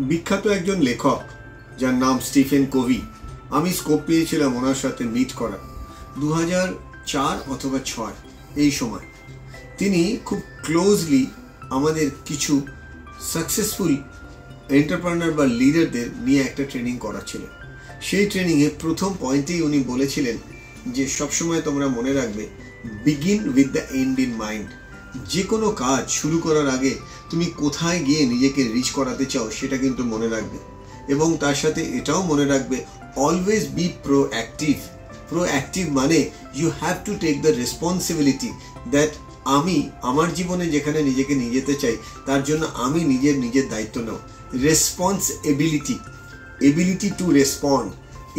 বিখ্যাত একজন লেখক যার নাম স্টিফেন কোভি। আমি স্কোপ পেয়েছিলাম ওনার সাথে মিট করা 2004 অথবা 6 এই সময়। তিনি খুব ক্লোজলি আমাদের কিছু সাকসেসফুল এন্টারপ্রেনার বা লিডারদের নিয়ে একটা ট্রেনিং করাচ্ছিলেন। সেই ট্রেনিংয়ে প্রথম পয়েন্টেই উনি বলেছিলেন যে সবসময় তোমরা মনে রাখবে, begin with the end in mind. যে কোনো কাজ শুরু করার আগে তুমি কোথায় গিয়ে নিজেকে রিচ করাতে চাও সেটা কিন্তু মনে রাখবে, এবং তার সাথে এটাও মনে রাখবে অলওয়েজ বি প্রোঅ্যাক্টিভ। প্রোঅ্যাক্টিভ মানে you have to take the responsibility that আমি আমার জীবনে যেখানে নিজেকে নিয়ে যেতে চাই তার জন্য আমি নিজের দায়িত্ব নেব। রেসপন্সিবিলিটি, এবিলিটি টু রেসপন্ড,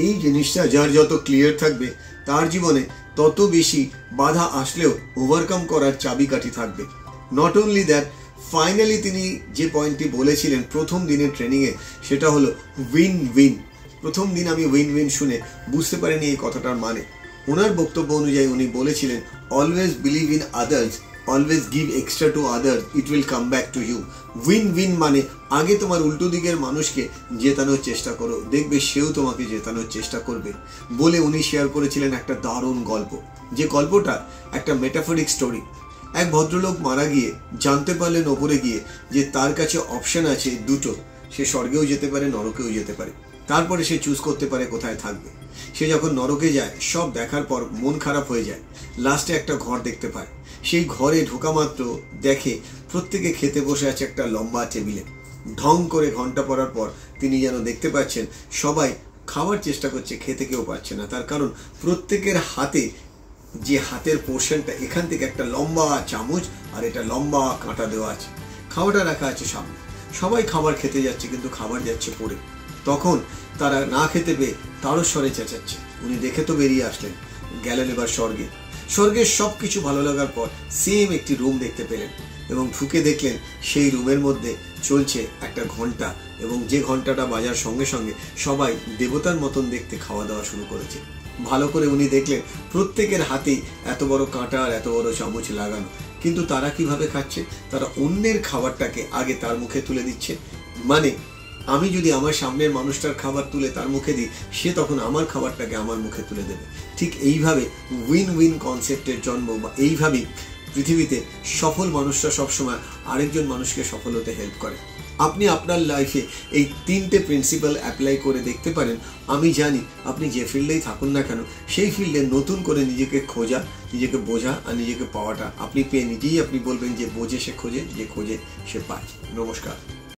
এই জিনিসটা যার যত ক্লিয়ার থাকবে তার জীবনে তত বেশি বাধা আসলেও ওভারকাম করার চাবিকাঠি থাকবে। নট অনলি দ্যাট, ফাইনালি তিনি যে পয়েন্টটি বলেছিলেন প্রথম দিনের ট্রেনিংয়ে সেটা হলো উইন উইন। প্রথম দিন আমি উইন উইন শুনে বুঝতে পারিনি এই কথাটার মানে। ওনার বক্তব্য অনুযায়ী উনি বলেছিলেন always believe in others, always give extra to others, it will come back to you. Win win মানে আগে তোমার উল্টো দিকের মানুষকে জেতানোর চেষ্টা করো, দেখবে সেও তোমাকে জেতানোর চেষ্টা করবে। বলে উনি শেয়ার করেছিলেন একটা দারুণ গল্প, যে গল্পটা একটা মেটাফরিক স্টোরি। এক ভদ্রলোক মারা গিয়ে জানতে পারলেন ওপরে গিয়ে যে তার কাছে অপশন আছে দুটো, সে স্বর্গেও যেতে পারে, নরকেও যেতে পারে। তারপরে সে চুজ করতে পারে কোথায় থাকবে। সে যখন নরকে যায় সব দেখার পর মন খারাপ হয়ে যায়। লাস্টে একটা ঘর দেখতে পায়। সেই ঘরে ঢোকা মাত্র দেখে প্রত্যেকে খেতে বসে আছে একটা লম্বা টেবিলে। ঢং করে ঘন্টা পড়ার পর তিনি যেন দেখতে পাচ্ছেন সবাই খাওয়ার চেষ্টা করছে, খেতে কেউ পাচ্ছে না। তার কারণ প্রত্যেকের হাতে যে হাতের পোর্শনটা, এখান থেকে একটা লম্বা চামচ আর এটা লম্বা কাঁটা দেওয়া আছে, খাওয়াটা রাখা আছে সামনে। সবাই খাবার খেতে যাচ্ছে কিন্তু খাবার যাচ্ছে পড়ে। তখন তারা না খেতে পেয়ে তারস্বরে চেঁচাচ্ছে। উনি দেখে তো বেরিয়ে আসলেন, গেলেন এবার স্বর্গে। স্বর্গের সব কিছু ভালো লাগার পর সেম একটি রুম দেখতে পেলেন এবং ঢুকে দেখলেন সেই রুমের মধ্যে চলছে একটা ঘন্টা, এবং যে ঘন্টাটা বাজার সঙ্গে সঙ্গে সবাই দেবতার মতন দেখতে খাওয়া দাওয়া শুরু করেছে। ভালো করে উনি দেখলেন প্রত্যেকের হাতেই এত বড় কাঁটা আর এত বড় চামচ লাগানো, কিন্তু তারা কিভাবে খাচ্ছে? তারা অন্যের খাবারটাকে আগে তার মুখে তুলে দিচ্ছে। মানে আমি যদি আমার সামনের মানুষটার খাবার তুলে তার মুখে দিই, সে তখন আমার খাবারটাকে আমার মুখে তুলে দেবে। ঠিক এইভাবে উইন উইন কনসেপ্টের জন্ম, বা এইভাবেই পৃথিবীতে সফল মানুষরা সবসময় আরেকজন মানুষকে সফল হতে হেল্প করে। আপনি আপনার লাইফে এই 3টে প্রিন্সিপাল অ্যাপ্লাই করে দেখতে পারেন। আমি জানি আপনি যে ফিল্ডেই থাকুন না কেন, সেই ফিল্ডে নতুন করে নিজেকে খোঁজা, নিজেকে বোঝা আর নিজেকে পাওয়াটা আপনি পেয়ে নিজেই আপনি বলবেন যে বোঝে সে খোঁজে, যে খোঁজে সে পায়। নমস্কার।